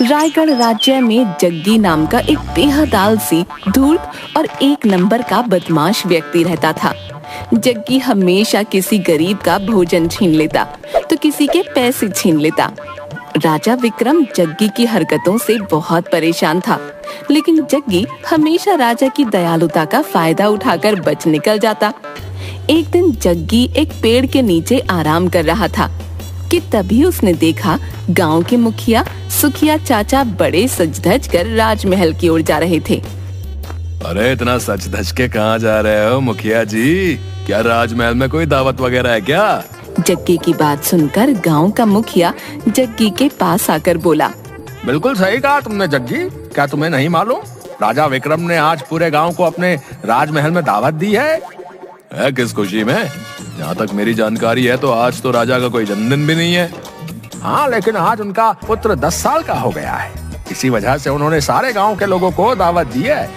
रायगढ़ राज्य में जग्गी नाम का एक बेहद आलसी, धूर्त और एक नंबर का बदमाश व्यक्ति रहता था। जग्गी हमेशा किसी गरीब का भोजन छीन लेता तो किसी के पैसे छीन लेता। राजा विक्रम जग्गी की हरकतों से बहुत परेशान था, लेकिन जग्गी हमेशा राजा की दयालुता का फायदा उठाकर बच निकल जाता। एक दिन जग्गी एक पेड़ के नीचे आराम कर रहा था कि तभी उसने देखा गांव के मुखिया सुखिया चाचा बड़े सज धज कर राजमहल की ओर जा रहे थे। अरे इतना सज धज के कहाँ जा रहे हो मुखिया जी? क्या राजमहल में कोई दावत वगैरह है क्या? जग्गी की बात सुनकर गांव का मुखिया जग्गी के पास आकर बोला, बिल्कुल सही कहा तुमने जग्गी। क्या तुम्हें नहीं मालूम, राजा विक्रम ने आज पूरे गांव को अपने राजमहल में दावत दी है? किस खुशी में? जहाँ तक मेरी जानकारी है तो आज तो राजा का कोई जन्मदिन भी नहीं है। हाँ, लेकिन आज उनका पुत्र 10 साल का हो गया है। इसी वजह से उन्होंने सारे गांव के लोगों को दावत दी है।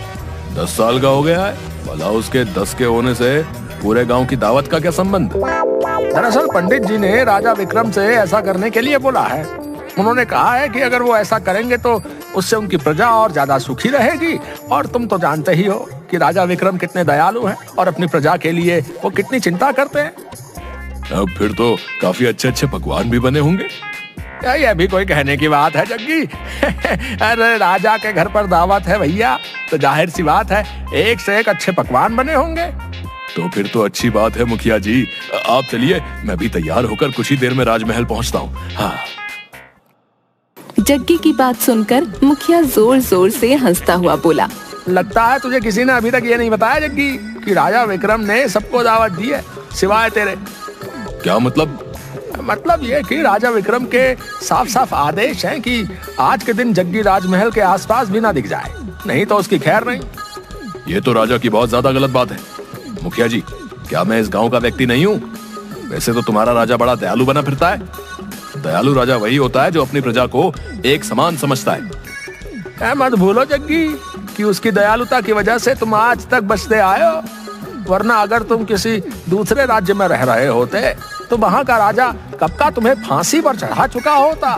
10 साल का हो गया है? भला उसके 10 के होने से पूरे गांव की दावत का क्या संबंध? दरअसल पंडित जी ने राजा विक्रम से ऐसा करने के लिए बोला है। उन्होंने कहा है कि अगर वो ऐसा करेंगे तो उससे उनकी प्रजा और ज्यादा सुखी रहेगी। और तुम तो जानते ही हो कि राजा विक्रम कितने दयालु हैं और अपनी प्रजा के लिए वो कितनी चिंता करते हैं। अब फिर तो काफी अच्छे अच्छे पकवान भी बने होंगे। यह भी कोई कहने की बात है जग्गी? अरे राजा के घर पर दावत है भैया, तो जाहिर सी बात है एक से एक अच्छे पकवान बने होंगे। तो फिर तो अच्छी बात है मुखिया जी। आप चलिए, मैं भी तैयार होकर कुछ ही देर में राजमहल पहुंचता हूँ। हाँ। जग्गी की बात सुनकर मुखिया जोर जोर से हंसता हुआ बोला, लगता है तुझे किसी ने अभी तक ये नहीं बताया जग्गी कि राजा विक्रम ने सबको दावत दी है सिवाय तेरे। क्या मतलब? मतलब ये कि राजा विक्रम के साफ साफ आदेश हैं कि आज के दिन जग्गी राजमहल के आसपास भी ना दिख जाए, नहीं तो उसकी खैर नहीं। ये तो राजा की बहुत ज्यादा गलत बात है। मुखिया जी, क्या मैं इस गांव का व्यक्ति नहीं हूँ? वैसे तो तुम्हारा राजा बड़ा दयालु बना फिरता है। दयालु राजा वही होता है जो अपनी प्रजा को एक समान समझता है। मत भूलो जग्गी कि उसकी दयालुता की वजह से तुम आज तक बचते आए हो, वरना अगर तुम किसी दूसरे राज्य में रह रहे होते तो वहाँ का राजा कब का तुम्हें फांसी पर चढ़ा चुका होता।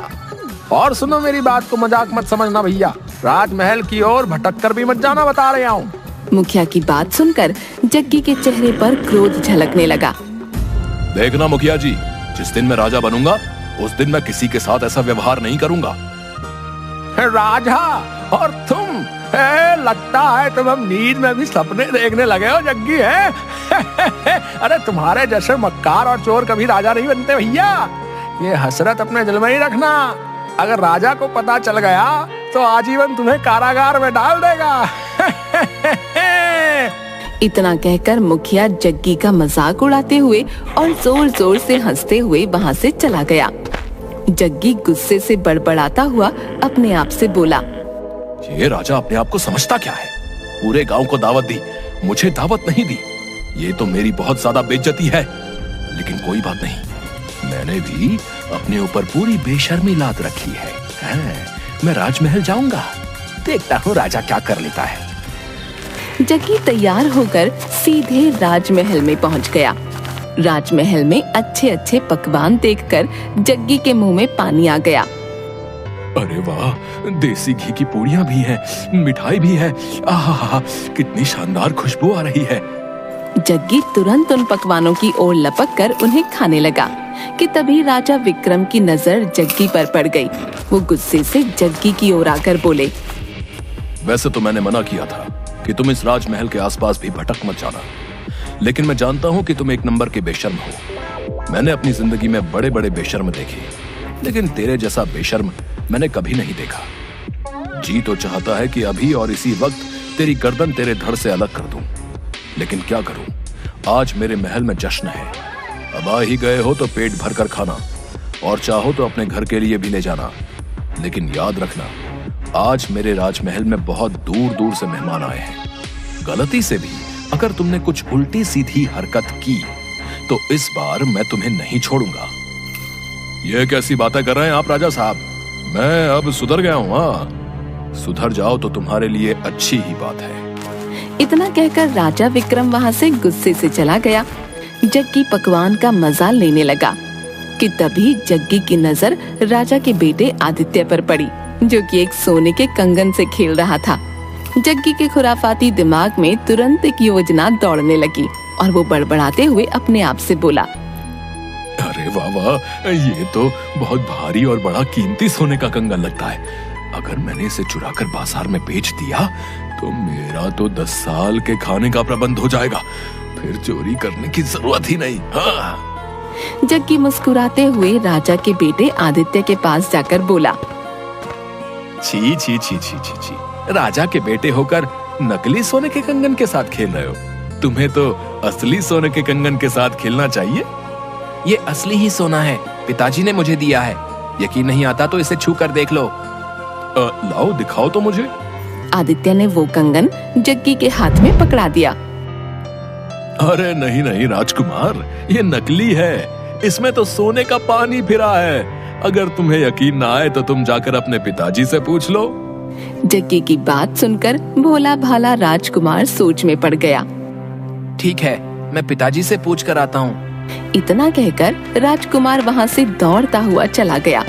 और सुनो, मेरी बात को मजाक मत समझना भैया, राजमहल की ओर भटक कर भी मत जाना, बता रहा हूँ। मुखिया की बात सुनकर जग्गी के चेहरे पर क्रोध झलकने लगा। देखना मुखिया जी, जिस दिन मैं राजा बनूंगा उस दिन मैं किसी के साथ ऐसा व्यवहार नहीं करूंगा। राजा और तुम, लगता है तुम हम नींद में भी सपने देखने लगे हो जग्गी है। अरे तुम्हारे जैसे मक्कार और चोर कभी राजा नहीं बनते भैया, ये हसरत अपने दिल में ही रखना। अगर राजा को पता चल गया तो आजीवन तुम्हें कारागार में डाल देगा। इतना कहकर मुखिया जग्गी का मजाक उड़ाते हुए और जोर जोर से हंसते हुए वहाँ से चला गया। जग्गी गुस्से से बड़बड़ाता हुआ अपने आप से बोला, ये राजा अपने आप को समझता क्या है? पूरे गांव को दावत दी, मुझे दावत नहीं दी। ये तो मेरी बहुत ज्यादा बेइज्जती है। लेकिन कोई बात नहीं, मैंने भी अपने ऊपर पूरी बेशर्मी लाद रखी है। मैं राजमहल जाऊंगा, देखता हूँ राजा क्या कर लेता है। जग्गी तैयार होकर सीधे राजमहल में पहुंच गया। राजमहल में अच्छे अच्छे पकवान देखकर जग्गी के मुंह में पानी आ गया। अरे वाह, देसी घी की पूड़ियाँ भी हैं, मिठाई भी है। आहा, कितनी शानदार खुशबू आ रही है। जग्गी तुरंत उन पकवानों की ओर लपक कर उन्हें खाने लगा कि तभी राजा विक्रम की नजर जग्गी पर पड़ गई। वो गुस्से से जग्गी की ओर आकर बोले, वैसे तो मैंने मना किया था कि तुम इस राजमहल के आसपास भी भटक मत जाना, लेकिन मैं जानता हूँ कि तुम एक नंबर के बेशर्म हो। मैंने अपनी जिंदगी में बड़े बड़े बेशर्म देखे, लेकिन तेरे जैसा बेशर्म मैंने कभी नहीं देखा। जी तो चाहता है कि अभी और इसी वक्त तेरी गर्दन तेरे धड़ से अलग कर दूं, लेकिन क्या करूं, आज मेरे महल में जश्न है। अब आ ही गए हो तो पेट भर कर खाना, और चाहो तो अपने घर के लिए भी ले जाना। लेकिन याद रखना, आज मेरे राजमहल में बहुत दूर दूर से मेहमान आए हैं। गलती से भी अगर तुमने कुछ उल्टी सीधी हरकत की तो इस बार मैं तुम्हें नहीं छोड़ूंगा। ये कैसी बातें कर रहे हैं आप राजा साहब? मैं अब सुधर गया हूँ। हाँ, सुधर जाओ तो तुम्हारे लिए अच्छी ही बात है। इतना कहकर राजा विक्रम वहाँ से गुस्से से चला गया। जग्गी पकवान का मजा लेने लगा कि तभी जग्गी की नजर राजा के बेटे आदित्य पर पड़ी। जो कि एक सोने के कंगन से खेल रहा था। जग्गी के खुराफाती दिमाग में तुरंत एक योजना दौड़ने लगी और वो बड़बड़ाते हुए अपने आप से बोला, अरे वाह वाह, ये तो बहुत भारी और बड़ा कीमती सोने का कंगन लगता है। अगर मैंने इसे चुराकर बाजार में बेच दिया तो मेरा तो 10 साल के खाने का प्रबंध हो जाएगा। फिर चोरी करने की जरूरत ही नहीं। हाँ। जग्गी मुस्कुराते हुए राजा के बेटे आदित्य के पास जाकर बोला, छी छी छी छी छी छी, राजा के बेटे होकर नकली सोने के कंगन के साथ खेल रहे हो। तुम्हें तो असली सोने के कंगन के साथ खेलना चाहिए। ये असली ही सोना है, पिताजी ने मुझे दिया है। यकीन नहीं आता तो इसे छू कर देख लो। लाओ दिखाओ तो मुझे। आदित्य ने वो कंगन जग्गी के हाथ में पकड़ा दिया। अरे नहीं नहीं राजकुमार, ये नकली है। इसमें तो सोने का पानी फिरा है। अगर तुम्हें यकीन ना आए तो तुम जाकर अपने पिताजी से पूछ लो। जग्गी की बात सुनकर भोला भाला राजकुमार सोच में पड़ गया। ठीक है, मैं पिताजी से पूछ कर आता हूँ। इतना कहकर राजकुमार वहाँ से दौड़ता हुआ चला गया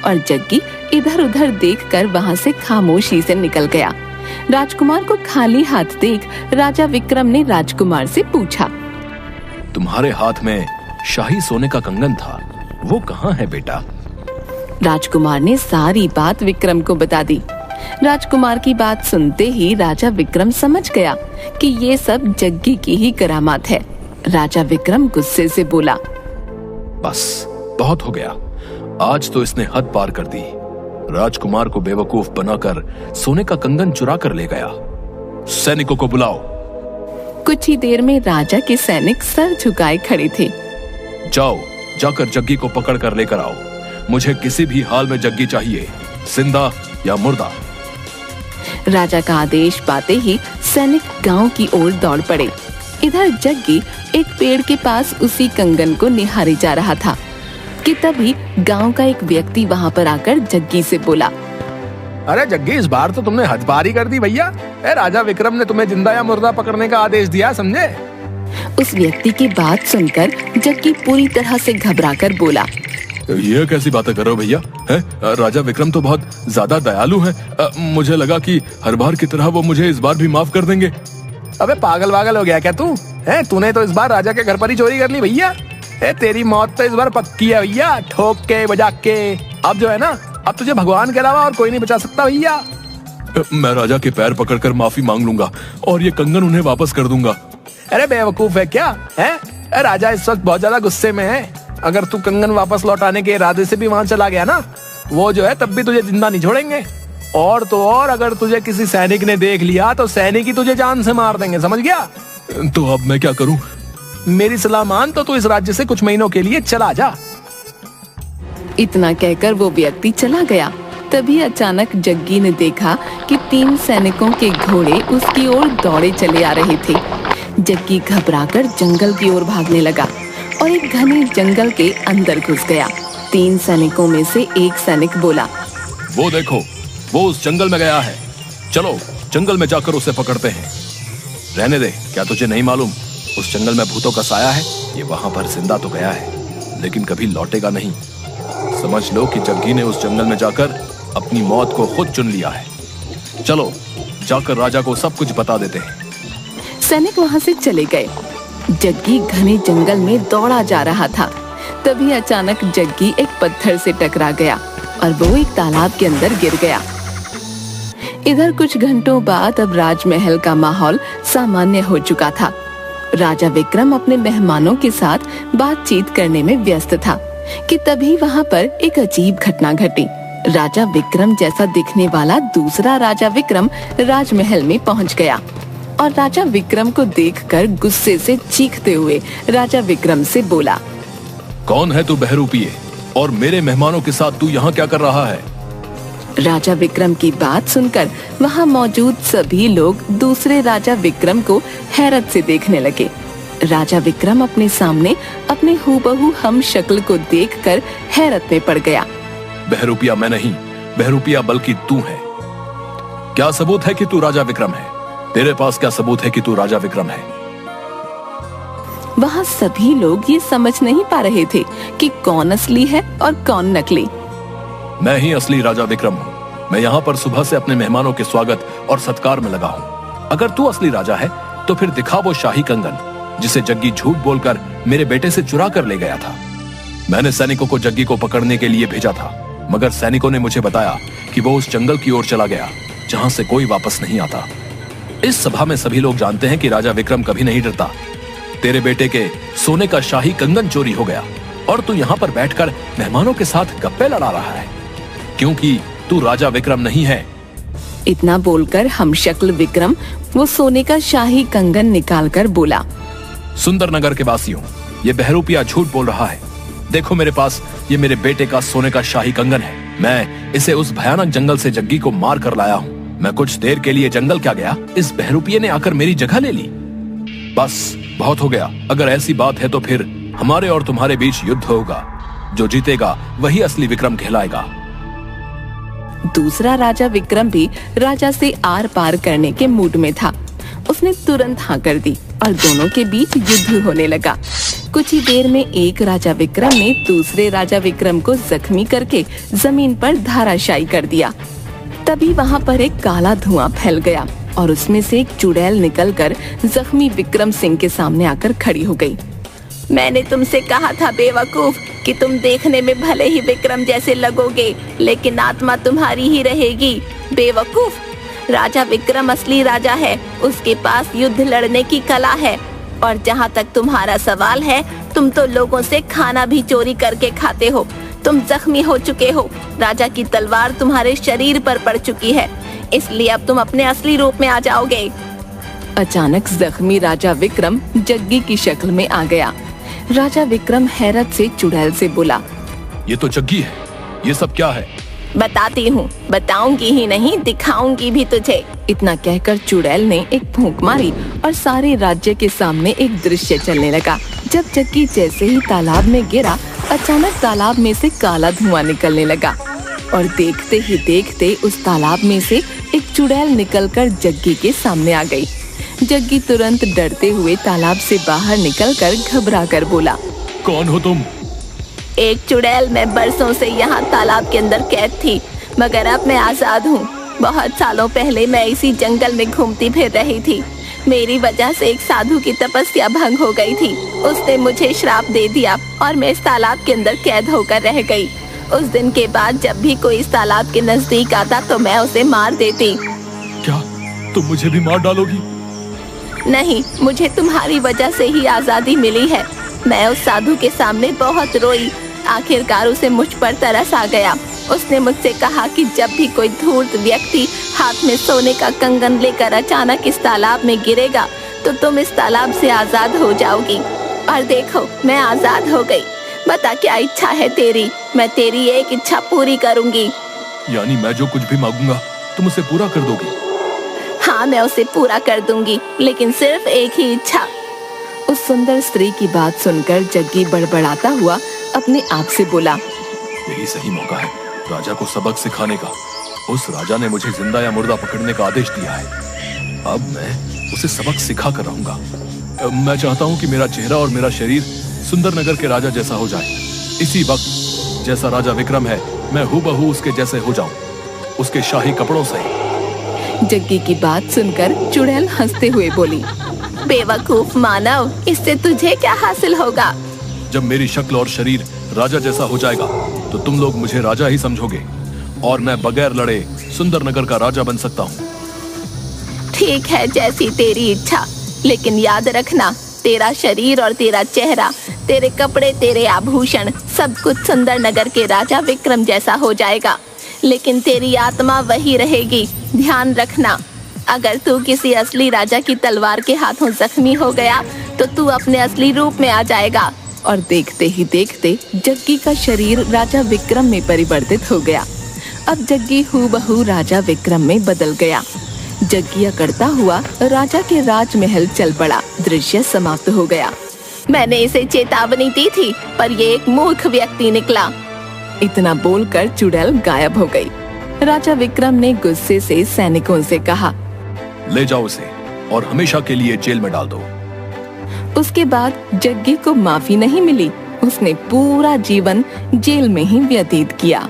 और जग्गी इधर उधर देखकर वहाँ से खामोशी से निकल गया। राजकुमार को खाली हाथ देख राजा विक्रम ने राजकुमार से पूछा, तुम्हारे हाथ में शाही सोने का कंगन था, वो कहाँ है बेटा? राजकुमार ने सारी बात विक्रम को बता दी। राजकुमार की बात सुनते ही राजा विक्रम समझ गया कि ये सब जग्गी की ही करामात है। राजा विक्रम गुस्से से बोला, बस बहुत हो गया, आज तो इसने हद पार कर दी। राजकुमार को बेवकूफ बनाकर सोने का कंगन चुरा कर ले गया। सैनिकों को बुलाओ। कुछ ही देर में राजा के सैनिक सर झुकाए खड़े थे। जाओ, जाकर जग्गी को पकड़ कर लेकर आओ। मुझे किसी भी हाल में जग्गी चाहिए, जिंदा या मुर्दा। राजा का आदेश पाते ही सैनिक गांव की ओर दौड़ पड़े। इधर जग्गी एक पेड़ के पास उसी कंगन को निहारे जा रहा था कि तभी गांव का एक व्यक्ति वहां पर आकर जग्गी से बोला, अरे जग्गी, इस बार तो तुमने हद पारी कर दी भैया। राजा विक्रम ने तुम्हें जिंदा या मुर्दा पकड़ने का आदेश दिया, समझे? उस व्यक्ति की बात सुनकर जग्गी पूरी तरह से घबराकर बोला, ये कैसी बातें कर रहे हो भैया? राजा विक्रम तो बहुत ज्यादा दयालु हैं। मुझे लगा कि हर बार की तरह वो मुझे इस बार भी माफ कर देंगे। अबे पागल वागल हो गया क्या तू? तूने तो इस बार राजा के घर पर ही चोरी कर ली भैया। तेरी मौत तो इस बार पक्की है भैया, ठोक के बजा के। अब जो है ना, अब तुझे भगवान के अलावा और कोई नहीं बचा सकता भैया। मैं राजा के पैर पकड़कर माफी मांग लूंगा और ये कंगन उन्हें वापस कर दूंगा। अरे बेवकूफ है क्या? राजा इस वक्त बहुत ज्यादा गुस्से में है। अगर तू कंगन वापस लौटाने के इरादे से भी वहां चला गया ना, वो जो है तब भी तुझे जिंदा नहीं छोड़ेंगे। और तो और, अगर तुझे किसी सैनिक ने देख लिया तो सैनिक ही तुझे जान से मार देंगे, समझ गया? तो अब मैं क्या करूं? मेरी सलाह मान तो तू इस राज्य से कुछ महीनों के लिए चला जा। इतना कहकर वो व्यक्ति चला गया। तभी अचानक जग्गी ने देखा कि 3 सैनिकों के घोड़े उसकी ओर दौड़े चले आ रहे थे। जग्गी घबराकर जंगल की ओर भागने लगा और एक घने जंगल के अंदर घुस गया। 3 सैनिकों में से एक सैनिक बोला, वो देखो, वो उस जंगल में गया है। चलो जंगल में जाकर उसे पकड़ते हैं। रहने दे, क्या तुझे नहीं मालूम उस जंगल में भूतों का साया है? ये वहां पर जिंदा तो गया है लेकिन कभी लौटेगा नहीं। समझ लो कि जग्गी ने उस जंगल में जाकर अपनी मौत को खुद चुन लिया है। चलो जाकर राजा को सब कुछ बता देते हैं। सैनिक वहां से चले गए। जग्गी घने जंगल में दौड़ा जा रहा था। तभी अचानक जग्गी एक पत्थर से टकरा गया और वो एक तालाब के अंदर गिर गया। इधर कुछ घंटों बाद अब राजमहल का माहौल सामान्य हो चुका था। राजा विक्रम अपने मेहमानों के साथ बातचीत करने में व्यस्त था कि तभी वहां पर एक अजीब घटना घटी। राजा विक्रम जैसा दिखने वाला दूसरा राजा विक्रम राजमहल में पहुंच गया और राजा विक्रम को देखकर गुस्से से चीखते हुए राजा विक्रम से बोला, कौन है तू बहरूपिये, और मेरे मेहमानों के साथ तू यहाँ क्या कर रहा है? राजा विक्रम की बात सुनकर वहाँ मौजूद सभी लोग दूसरे राजा विक्रम को हैरत से देखने लगे। राजा विक्रम अपने सामने अपने हूबहू हम शक्ल को देखकर हैरत में पड़ गया। बहरूपिया मैं नहीं, बहरूपिया बल्कि तू है। क्या सबूत है कि तू राजा विक्रम है? तेरे पास क्या सबूत है कि तू राजा विक्रम है? वहाँ सभी लोग ये समझ नहीं पा रहे थे कि कौन असली है और कौन नकली। मैं ही असली राजा विक्रम हूँ। मैं यहाँ पर सुबह से अपने मेहमानों के स्वागत और सत्कार में लगा हूँ। अगर तू असली राजा है तो फिर दिखा वो शाही कंगन जिसे जग्गी झूठ बोलकर मेरे बेटे से चुरा कर ले गया था। मैंने सैनिकों को जग्गी को पकड़ने के लिए भेजा था, मगर सैनिकों ने मुझे बताया कि वो उस जंगल की ओर चला गया जहां से कोई वापस नहीं आता। इस सभा में सभी लोग जानते हैं कि राजा विक्रम कभी नहीं डरता। तेरे बेटे के सोने का शाही कंगन चोरी हो गया और तू यहाँ पर बैठकर मेहमानों के साथ गप्पे लड़ा रहा है, क्योंकि तू राजा विक्रम नहीं है। इतना बोलकर हमशक्ल विक्रम वो सोने का शाही कंगन निकालकर बोला, सुंदरनगर के वासियों, ये बहरूपिया झूठ बोल रहा है। देखो मेरे पास ये मेरे बेटे का सोने का शाही कंगन है। मैं इसे उस भयानक जंगल से जग्गी को मार कर लाया हूँ। मैं कुछ देर के लिए जंगल क्या गया, इस बहरूपिये ने आकर मेरी जगह ले ली। बस बहुत हो गया। अगर ऐसी बात है तो फिर हमारे और तुम्हारे बीच युद्ध होगा। जो जीतेगा वही असली विक्रम कहलाएगा। दूसरा राजा विक्रम भी राजा से आर पार करने के मूड में था। उसने तुरंत हाँ कर दी और दोनों के बीच युद्ध होने लगा। कुछ ही देर में एक राजा विक्रम ने दूसरे राजा विक्रम को जख्मी करके जमीन पर धाराशायी कर दिया। तभी वहाँ पर एक काला धुआं फैल गया और उसमें से एक चुड़ैल निकलकर जख्मी विक्रम सिंह के सामने आकर खड़ी हो गई। मैंने तुमसे कहा था बेवकूफ कि तुम देखने में भले ही विक्रम जैसे लगोगे, लेकिन आत्मा तुम्हारी ही रहेगी। बेवकूफ, राजा विक्रम असली राजा है। उसके पास युद्ध लड़ने की कला है। और जहाँ तक तुम्हारा सवाल है, तुम तो लोगों से खाना भी चोरी करके खाते हो। तुम जख्मी हो चुके हो। राजा की तलवार तुम्हारे शरीर पर पड़ चुकी है, इसलिए अब तुम अपने असली रूप में आ जाओगे। अचानक जख्मी राजा विक्रम जग्गी की शक्ल में आ गया। राजा विक्रम हैरत से चुड़ैल से बोला, ये तो जग्गी है। ये सब क्या है? बताती हूँ, बताऊंगी ही नहीं, दिखाऊंगी भी तुझे। इतना कहकर चुड़ैल ने एक फूंक मारी और सारे राज्य के सामने एक दृश्य चलने लगा। जब जग्गी जैसे ही तालाब में गिरा, अचानक तालाब में से काला धुआं निकलने लगा और देखते ही देखते उस तालाब में से एक चुड़ैल निकलकर जग्गी के सामने आ गई। जग्गी तुरंत डरते हुए तालाब से बाहर निकलकर घबरा कर बोला, कौन हो तुम? एक चुड़ैल। मैं बरसों से यहाँ तालाब के अंदर कैद थी, मगर अब मैं आजाद हूँ। बहुत सालों पहले मैं इसी जंगल में घूमती फिर रही थी। मेरी वजह से एक साधु की तपस्या भंग हो गई थी। उसने मुझे श्राप दे दिया और मैं इस तालाब के अंदर कैद होकर रह गई। उस दिन के बाद जब भी कोई इस तालाब के नजदीक आता तो मैं उसे मार देती। क्या तुम मुझे भी मार डालोगी? नहीं, मुझे तुम्हारी वजह से ही आजादी मिली है। मैं उस साधु के सामने बहुत रोई। आखिरकार उसे मुझ पर तरस आ गया। उसने मुझसे कहा कि जब भी कोई धूर्त व्यक्ति हाथ में सोने का कंगन लेकर अचानक इस तालाब में गिरेगा तो तुम इस तालाब से आजाद हो जाओगी। और देखो, मैं आजाद हो गई। बता क्या इच्छा है तेरी? मैं तेरी एक इच्छा पूरी करूंगी। यानी मैं जो कुछ भी मांगूंगा तुम उसे पूरा कर दोगी? हाँ, मैं उसे पूरा कर दूंगी, लेकिन सिर्फ एक ही इच्छा। उस सुंदर स्त्री की बात सुनकर जग्गी बड़बड़ाता हुआ अपने आप से बोला, यही सही मौका है राजा को सबक सिखाने का। उस राजा ने मुझे जिंदा या मुर्दा पकड़ने का आदेश दिया है। अब मैं उसे सबक सिखा कर रहूंगा। मैं चाहता हूँ कि मेरा चेहरा और मेरा शरीर सुंदरनगर के राजा जैसा हो जाए। इसी वक्त जैसा राजा विक्रम है, मैं हूबहू उसके जैसे हो जाऊं, उसके शाही कपड़ों से। जग्गी की बात सुनकर चुड़ैल हंसते हुए बोली, बेवकूफ मानव, इससे तुझे क्या हासिल होगा? जब मेरी शक्ल और शरीर राजा जैसा हो जाएगा तो तुम लोग मुझे राजा ही समझोगे और मैं बगैर लड़े सुंदरनगर का राजा बन सकता हूँ। ठीक है, जैसी तेरी इच्छा, लेकिन याद रखना, तेरा शरीर और तेरा चेहरा, तेरे कपड़े, तेरे आभूषण, सब कुछ सुंदरनगर के राजा विक्रम जैसा हो जाएगा, लेकिन तेरी आत्मा वही रहेगी। ध्यान रखना, अगर तू किसी असली राजा की तलवार के हाथों जख्मी हो गया तो तू अपने असली रूप में आ जाएगा। और देखते ही देखते जग्गी का शरीर राजा विक्रम में परिवर्तित हो गया। अब जग्गी हूबहू राजा विक्रम में बदल गया। जग्गी अकड़ता हुआ राजा के राजमहल चल पड़ा। दृश्य समाप्त हो गया। मैंने इसे चेतावनी दी थी, पर ये एक मूर्ख व्यक्ति निकला। इतना बोलकर चुड़ैल गायब हो गई। राजा विक्रम ने गुस्से से सैनिकों से कहा, ले जाओ उसे और हमेशा के लिए जेल में डाल दो। उसके बाद जग्गी को माफी नहीं मिली। उसने पूरा जीवन जेल में ही व्यतीत किया।